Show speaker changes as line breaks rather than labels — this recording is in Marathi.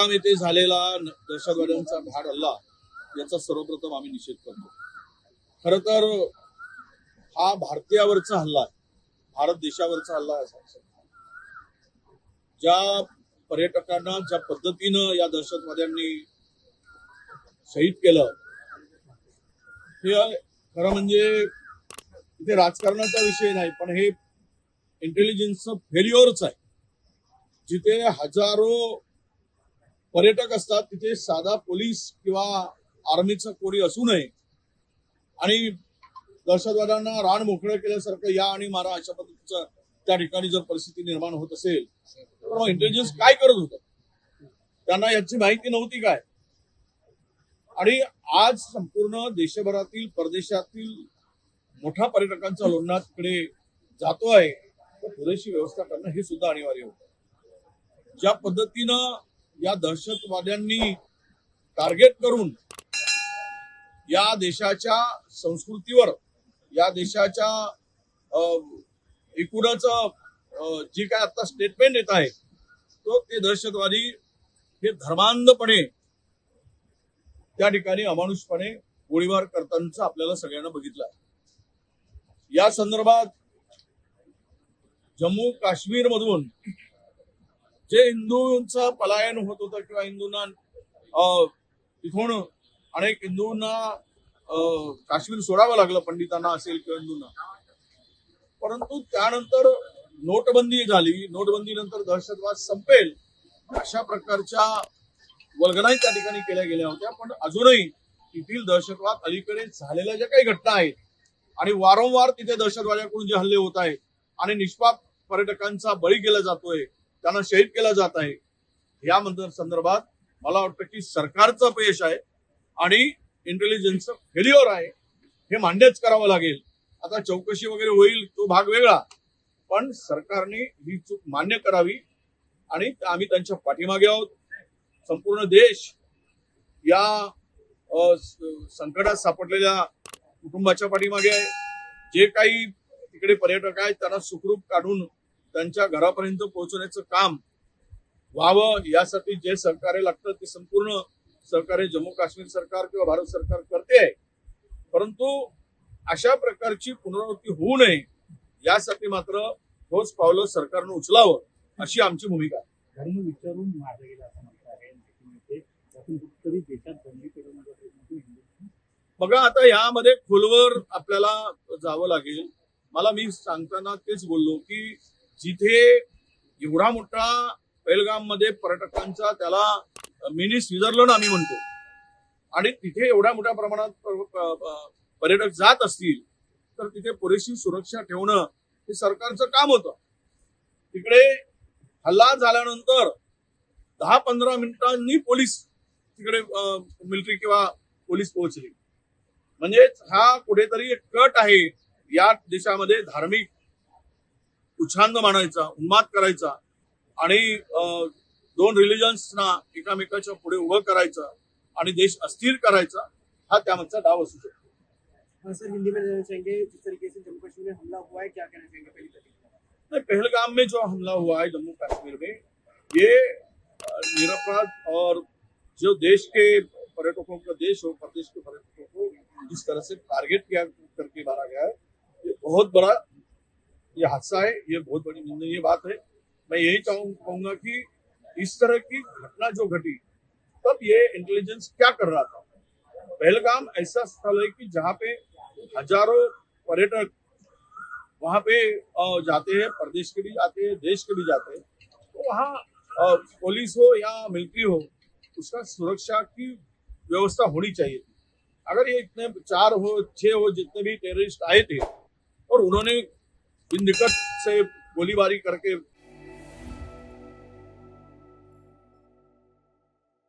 येथे झालेला दहशतवाद्यांचा भ्याड हल्ला याचा सर्वप्रथम आम्ही निषेध करतो. खरं तर हा भारतीयावरचा हल्ला आहे, भारत देशावरचा हल्ला आहे. ज्या पर्यटकांना ज्या पद्धतीनं या दहशतवाद्यांनी शहीद केलं, हे खरं म्हणजे इथे राजकारणाचा विषय नाही, पण हे इंटेलिजन्सचं फेल्युअरच आहे. जिथे हजारो पर्यटक असतात तिथे साधा पोलीस किंवा आर्मीचा कोणी असू नये आणि दहशतवाद्यांना रान मोकळं केल्यासारखं या आणि मारा अशा पद्धतीचं त्या ठिकाणी जर परिस्थिती निर्माण होत असेल तर मग इंटेलिजन्स काय करत होतं? त्यांना याची माहिती नव्हती काय? आणि आज संपूर्ण देशभरातील परदेशातील मोठा पर्यटकांचा लोंढा तिकडे जातो आहे, तर पुरेशी व्यवस्था करणं हे सुद्धा अनिवार्य होतं. ज्या पद्धतीनं या दहशतवाद्यांनी टार्गेट करून या देशाच्या संस्कृतीवर, या देशाच्या एकूणच जी काय आता स्टेटमेंट येत आहे, तो ते दहशतवादी हे धर्मांधपणे त्या ठिकाणी अमानुषपणे गोळीबार करताना आपल्याला सगळ्यांना बघितलं आहे. या संदर्भात जम्मू काश्मीर मधून जे हिंदूंचं पलायन होत होतं किंवा हिंदूंना तिथून अनेक हिंदूंना काश्मीर सोडावं लागलं, पंडितांना असेल किंवा हिंदूंना. परंतु त्यानंतर नोटबंदी झाली, नोटबंदीनंतर दहशतवाद संपेल अशा प्रकारच्या वल्गनाही त्या ठिकाणी केल्या गेल्या होत्या. पण अजूनही तेथील दहशतवाद अलीकडे झालेल्या ज्या काही घटना आहेत आणि वारंवार तिथे दहशतवाद्यांकडून जे हल्ले होत आहेत आणि निष्पाप पर्यटकांचा बळी केला जातोय, त्यांना शहीद केला जात आहे, या संदर्भात मला वाटतं की सरकारचं अपयश आहे आणि इंटेलिजन्सचं फेल्युअर आहे, हे मान्यच करावं लागेल. आता चौकशी वगैरे होईल तो भाग वेगळा, पण सरकारने ही चूक मान्य करावी आणि आम्ही त्यांच्या पाठीमागे आहोत. संपूर्ण देश या संकटात सापडलेल्या कुटुंबाच्या पाठीमागे आहे. जे काही तिकडे पर्यटक आहेत त्यांना सुखरूप काढून त्यांच्या घरापर्यंत पोहोचवण्याचं काम व्हावं यासाठी जे सहकार्य लागतं ते संपूर्ण सहकार्य जम्मू काश्मीर सरकार किंवा भारत सरकार करते आहे. परंतु अशा प्रकारची पुनरावृत्ती होऊ नये यासाठी मात्र ठोस पावलं सरकारनं उचलावं अशी आमची भूमिका आहे.
धर्म विचारून मारलं गेलं असं म्हणतं आहे. कुठेतरी देशात बंदी करून
बघा, आता यामध्ये खोलवर आपल्याला जावं लागेल. मी सांगताना तेच बोललो की जिथे एवढा मोठा पहलगाम मध्ये पर्यटकांचा त्याला मिनी स्वित्झर्लंड आम्ही म्हणतो आणि तिथे एवढ्या मोठ्या प्रमाणात पर्यटक जात असतील तर तिथे पुरेशी सुरक्षा ठेवणं हे सरकारचं काम होतं. तिकडे हल्ला झाल्यानंतर 10-15 मिनिटांनी पोलीस तिकडे मिलिटरी किंवा पोलीस पोहोचली. म्हणजेच हा कुठेतरी एक कट आहे या देशामध्ये धार्मिक उच्छांद मानायचा, उन्माद करायचा आणि दोन रिलिजन्सना एकामेकाच्या पुढे उभं करायचं आणि देश अस्थिर करायचा, हा त्यामागचा डाव असू शकतो.
सर, हिंदी में कहना चाहेंगे जिस तरीके से जम्मू कश्मीर में हमला हुआ है, क्या कहना चाहेंगे पहली तरीके?
पहलगाम में जो हमला हुआ है जम्मू कश्मीर में, ये निरपराध और जो देश के पर्यटकों का, देश और प्रदेश के पर्यटकों को जिस तरह से टारगेट किया करके मारा गया है, ये बहुत बड़ा ये हादसा है, ये बहुत बड़ी निंदनीय बात है. मैं यही कहूंगा कि इस तरह की घटना जो घटी तब ये इंटेलिजेंस क्या कर रहा था. पहलगाम ऐसा स्थल है कि जहाँ पे हजारों पर्यटक वहां पे जाते हैं, प्रदेश के भी जाते हैं, देश के भी जाते हैं. तो वहाँ पुलिस हो या मिलिट्री हो, उसका सुरक्षा की व्यवस्था होनी चाहिए थी. अगर ये इतने 4 हो 6 हो जितने भी टेररिस्ट आए थे और उन्होंने बिनदिक्कत से गोलीबारी करके